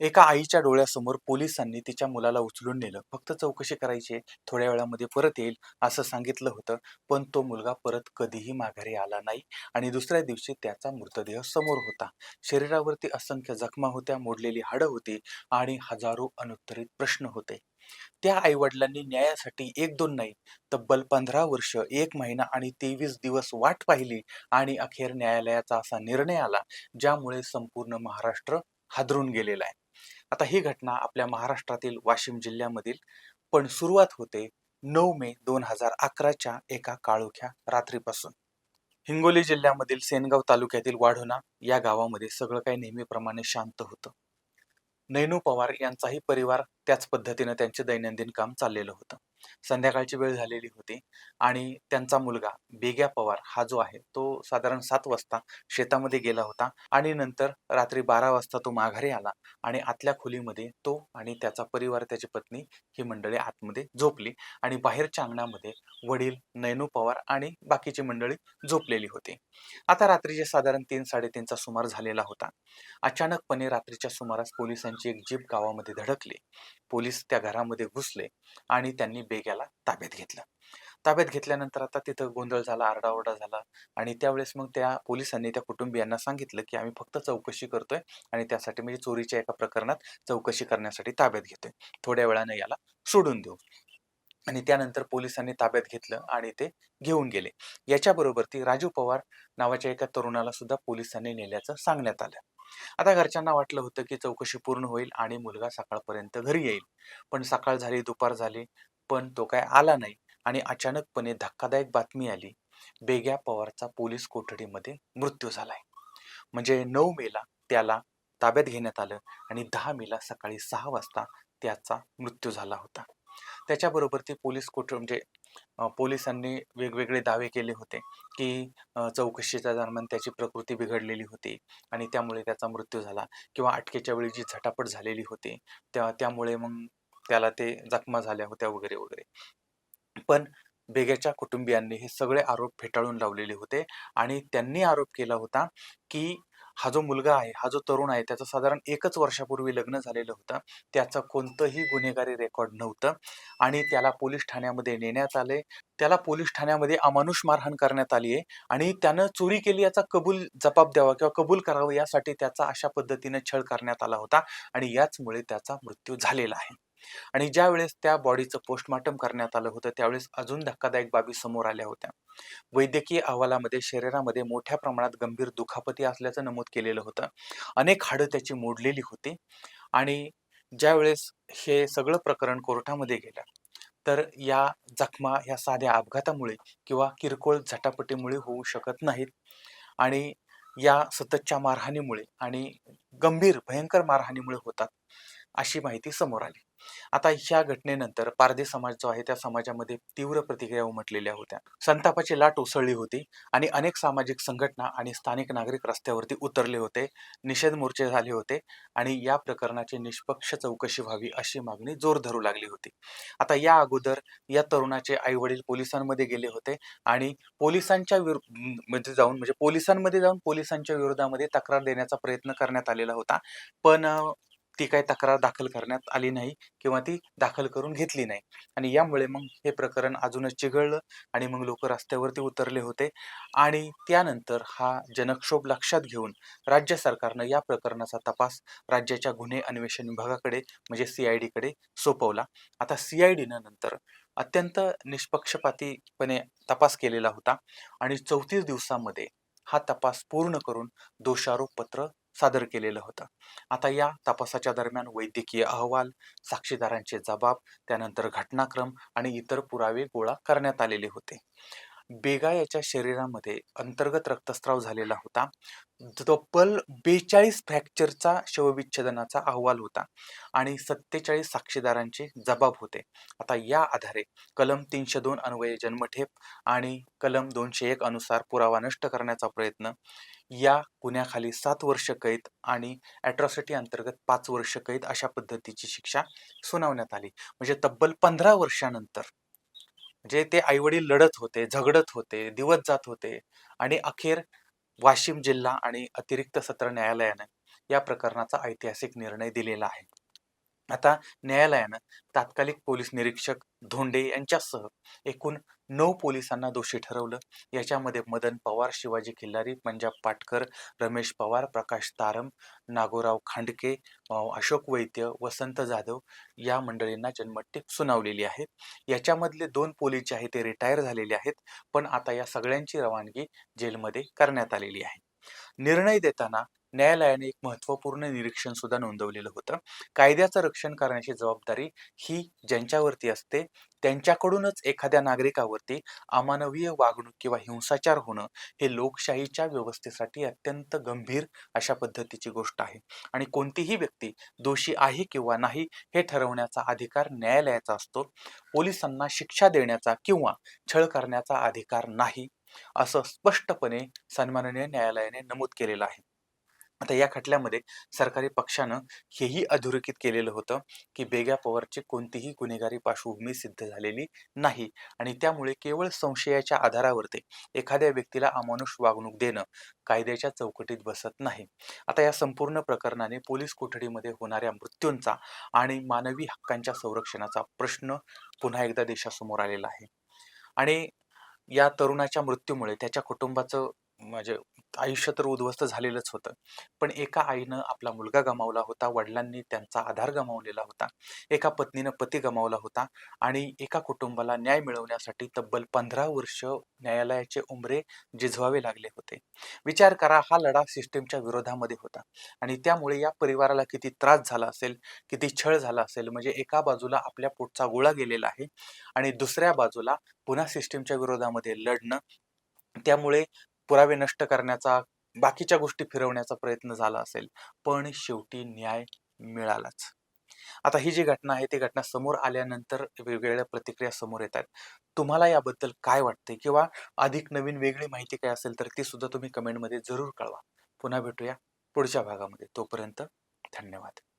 एका आईच्या डोळ्यासमोर पोलिसांनी तिच्या मुलाला उचलून नेलं. फक्त चौकशी करायची आहे, थोड्या वेळामध्ये परत येईल असं सांगितलं होतं. पण तो मुलगा परत कधीही माघारी आला नाही आणि दुसऱ्या दिवशी त्याचा मृतदेह समोर होता. शरीरावरती असंख्य जखमा होत्या, मोडलेली हाडं होती आणि हजारो अनुत्तरित प्रश्न होते. त्या आई-वडिलांनी न्यायासाठी 1-2 नाही, तब्बल 15 वर्ष, 1 महिना आणि 23 दिवस वाट पाहिली आणि अखेर न्यायालयाचा असा निर्णय आला, ज्यामुळे संपूर्ण महाराष्ट्र हादरून गेलेला आहे. आता ही घटना आपल्या महाराष्ट्रातील वाशिम जिल्ह्यामधील, पण सुरुवात होते 9 मे 2011च्या एका काळोख्या रात्रीपासून. हिंगोली जिल्ह्यामधील सेनगाव तालुक्यातील वाढोणा या गावामध्ये सगळं काही नेहमीप्रमाणे शांत होतं. नैनू पवार यांचाही परिवार त्याच पद्धतीनं त्यांचे दैनंदिन काम चाललेलं होतं. संध्याकाळची वेळ झालेली होती आणि त्यांचा मुलगा बेग्या पवार हा जो आहे तो साधारण 7 वाजता शेतामध्ये गेला होता आणि नंतर रात्री 12 वाजता तो माघारी आला आणि आतल्या खोलीमध्ये तो आणि त्याचा परिवार, त्याची पत्नी ही मंडळी आतमध्ये झोपली आणि बाहेरच्या अंगणामध्ये वडील, नैनू पवार आणि बाकीची मंडळी झोपलेली होती. आता रात्रीचे साधारण 3-3:30चा सुमार झालेला होता. अचानकपणे रात्रीच्या सुमारास पोलिसांची एक जीप गावामध्ये धडकली. पोलीस त्या घरामध्ये घुसले आणि त्यांनी बेग्याला ताब्यात घेतलं. ताब्यात घेतल्यानंतर आता तिथं गोंधळ झाला, आरडाओरडा झाला आणि त्यावेळेस मग त्या पोलिसांनी त्या कुटुंबियांना सांगितलं, की आम्ही फक्त चौकशी करतोय आणि त्यासाठी म्हणजे चोरीच्या एका प्रकरणात चौकशी करण्यासाठी ताब्यात घेतोय. थोड्या वेळाने याला सोडून देऊ. आणि त्यानंतर पोलिसांनी ताब्यात घेतलं आणि ते घेऊन गेले. याच्याबरोबर ती राजू पवार नावाच्या एका तरुणाला सुद्धा पोलिसांनी नेल्याचं सांगण्यात आलं. आता घरच्यांना वाटलं होतं, की चौकशी पूर्ण होईल आणि मुलगा सकाळपर्यंत घरी येईल. पण सकाळ झाली, दुपार झाली, पण तो काय आला नाही आणि अचानकपणे धक्कादायक बातमी आली. बेग्या पवारचा पोलीस कोठडीमध्ये मृत्यू झालाय. म्हणजे 9 मेला त्याला ताब्यात घेण्यात आलं आणि 10 मेला सकाळी 6 वाजता त्याचा मृत्यू झाला होता. त्याच्याबरोबर ते पोलीस म्हणजे पोलिसांनी वेगवेगळे दावे केले होते, की चौकशीच्या दरम्यान त्याची प्रकृती बिघडलेली होती आणि त्यामुळे त्याचा मृत्यू झाला किंवा अटकेच्या वेळी जी झटापट झालेली होती, त्यामुळे मग त्याला ते जखमा झाल्या होत्या वगैरे, वगैरे. पण बेग्याच्या कुटुंबियांनी हे सगळे आरोप फेटाळून लावलेले होते आणि त्यांनी आरोप केला होता, की हा जो मुलगा आहे, हा जो तरुण आहे, त्याचं साधारण 1च वर्षापूर्वी लग्न झालेलं होतं. त्याचं कोणतंही गुन्हेगारी रेकॉर्ड नव्हतं आणि त्याला पोलीस ठाण्यामध्ये नेण्यात आले. त्याला पोलीस ठाण्यामध्ये अमानुष मारहाण करण्यात आली आहे आणि त्यानं चोरी केली याचा कबूल जबाब द्यावा किंवा कबूल करावं यासाठी त्याचा अशा पद्धतीने छळ करण्यात आला होता आणि याचमुळे त्याचा मृत्यू झालेला आहे. आणि ज्यावेळेस त्या बॉडीचं पोस्टमॉर्टम करण्यात आलं होतं, त्यावेळेस अजून धक्कादायक बाबी समोर आल्या होत्या. वैद्यकीय अहवालामध्ये शरीरामध्ये मोठ्या प्रमाणात गंभीर दुखापती असल्याचं नमूद केलेलं होतं. अनेक हाडं त्याची मोडलेली होती आणि ज्यावेळेस हे सगळं प्रकरण कोर्टामध्ये गेलं, तर या जखमा ह्या साध्या अपघातामुळे किंवा किरकोळ झटापटीमुळे होऊ शकत नाहीत आणि या सततच्या मारहाणीमुळे आणि गंभीर, भयंकर मारहाणीमुळे होतात, अशी माहिती समोर आली. आता ह्या घटनेनंतर पारधी समाज जो आहे त्या समाजामध्ये तीव्र प्रतिक्रिया उमटलेल्या होत्या. संतापाची लाट उसळली होती आणि अनेक सामाजिक संघटना आणि स्थानिक नागरिक रस्त्यावरती उतरले होते. निषेध मोर्चे झाले होते आणि या प्रकरणाची निष्पक्ष चौकशी व्हावी अशी मागणी जोर धरू लागली होती. आता या अगोदर या तरुणाचे आई-वडील पोलिसांमध्ये गेले होते आणि पोलिसांमध्ये जाऊन पोलिसांच्या विरोधामध्ये तक्रार देण्याचा प्रयत्न करण्यात आलेला होता. पण ती काही तक्रार दाखल करण्यात आली नाही किंवा ती दाखल करून घेतली नाही आणि यामुळे मग हे प्रकरण अजूनच चिघळलं आणि मग लोक रस्त्यावरती उतरले होते आणि त्यानंतर हा जनक्षोभ लक्षात घेऊन राज्य सरकारनं या प्रकरणाचा तपास राज्याच्या गुन्हे अन्वेषण विभागाकडे म्हणजे CID कडे सोपवला. आता CIDनं नंतर अत्यंत निष्पक्षपातीपणे तपास केलेला होता आणि 34 दिवसामध्ये हा तपास पूर्ण करून दोषारोपपत्र सादर केलेलं होतं. आता या तपासाच्या दरम्यान वैद्यकीय अहवाल, साक्षीदारांचे जबाब, त्यानंतर घटनाक्रम आणि इतर पुरावे गोळा करण्यात आलेले होते. बेगा याच्या शरीरामध्ये अंतर्गत रक्तस्राव झालेला होता. तब्बल 42 फ्रॅक्चरचा शवविच्छेदनाचा अहवाल होता आणि 47 साक्षीदारांचे जबाब होते. आता या आधारे कलम 302 अन्वये जन्मठेप आणि कलम 201 अनुसार पुरावा नष्ट करण्याचा प्रयत्न, या गुन्ह्याखाली 7 वर्ष कैद आणि अॅट्रॉसिटी अंतर्गत 5 वर्ष कैद अशा पद्धतीची शिक्षा सुनावण्यात आली. म्हणजे तब्बल 15 वर्षानंतर म्हणजे ते आईवडील लढत होते, झगडत होते, दिवस जात होते आणि अखेर वाशिम जिल्हा आणि अतिरिक्त सत्र न्यायालयानं या प्रकरणाचा ऐतिहासिक निर्णय दिलेला आहे. आता न्यायालयानं तात्कालिक पोलीस निरीक्षक धोंडे यांच्यासह एकूण 9 पोलिसांना दोषी ठरवलं. याच्यामध्ये मदन पवार, शिवाजी खिल्लारी, पंजाब पाटकर, रमेश पवार, प्रकाश तारम, नागोराव खांडके, अशोक वैद्य, वसंत जाधव या मंडळींना जन्मठेप सुनावलेली आहे. याच्यामधले 2 पोलीस जे आहेत ते रिटायर झालेले आहेत, पण आता या सगळ्यांची रवानगी जेलमध्ये करण्यात आलेली आहे. निर्णय देताना न्यायालयाने एक महत्त्वपूर्ण निरीक्षण सुद्धा नोंदवलेलं होतं. कायद्याचं रक्षण करण्याची जबाबदारी ही ज्यांच्यावरती असते, त्यांच्याकडूनच एखाद्या नागरिकावरती अमानवीय वागणूक किंवा हिंसाचार होणं हे लोकशाहीच्या व्यवस्थेसाठी अत्यंत गंभीर अशा पद्धतीची गोष्ट आहे. आणि कोणतीही व्यक्ती दोषी आहे किंवा नाही हे ठरवण्याचा अधिकार न्यायालयाचा असतो. पोलिसांना शिक्षा देण्याचा किंवा छळ करण्याचा अधिकार नाही, असं स्पष्टपणे सन्माननीय न्यायालयाने नमूद केलेलं आहे. आता या खटल्यामध्ये सरकारी पक्षानं हेही अधोरेखित केलेलं होतं की बेग्या पवारची कोणतीही गुन्हेगारी पार्श्वभूमी सिद्ध झालेली नाही आणि त्यामुळे केवळ संशयाच्या आधारावरती एखाद्या व्यक्तीला अमानुष वागणूक देणं कायद्याच्या चौकटीत बसत नाही. आता या संपूर्ण प्रकरणाने पोलीस कोठडीमध्ये होणाऱ्या मृत्यूंचा आणि मानवी हक्कांच्या संरक्षणाचा प्रश्न पुन्हा एकदा देशासमोर आलेला आहे. आणि या तरुणाच्या मृत्यूमुळे त्याच्या कुटुंबाचं म्हणजे आयुष्य तर उद्ध्वस्त झालेलंच होतं. पण एका आईनं आपला मुलगा गमावला होता, वडिलांनी त्यांचा आधार गमावलेला होता, एका पत्नीनं पती गमावला होता आणि एका कुटुंबाला न्याय मिळवण्यासाठी तब्बल 15 वर्ष न्यायालयाचे उंबरे झिजवावे लागले होते. विचार करा, हा लढा सिस्टीमच्या विरोधामध्ये होता आणि त्यामुळे या परिवाराला किती त्रास झाला असेल, किती छळ झाला असेल. म्हणजे एका बाजूला आपल्या पोटचा गोळा गेलेला आहे आणि दुसऱ्या बाजूला पुन्हा सिस्टीमच्या विरोधामध्ये लढणं, त्यामुळे पुरावे नष्ट करण्याचा, बाकीच्या गोष्टी फिरवण्याचा प्रयत्न झाला असेल, पण शेवटी न्याय मिळालाच. आता ही जी घटना आहे ती घटना समोर आल्यानंतर वेगवेगळ्या प्रतिक्रिया समोर येतात. तुम्हाला याबद्दल काय वाटते किंवा अधिक नवीन वेगळी माहिती काय असेल तर ती सुद्धा तुम्ही कमेंटमध्ये जरूर कळवा. पुन्हा भेटूया पुढच्या भागामध्ये. तोपर्यंत धन्यवाद.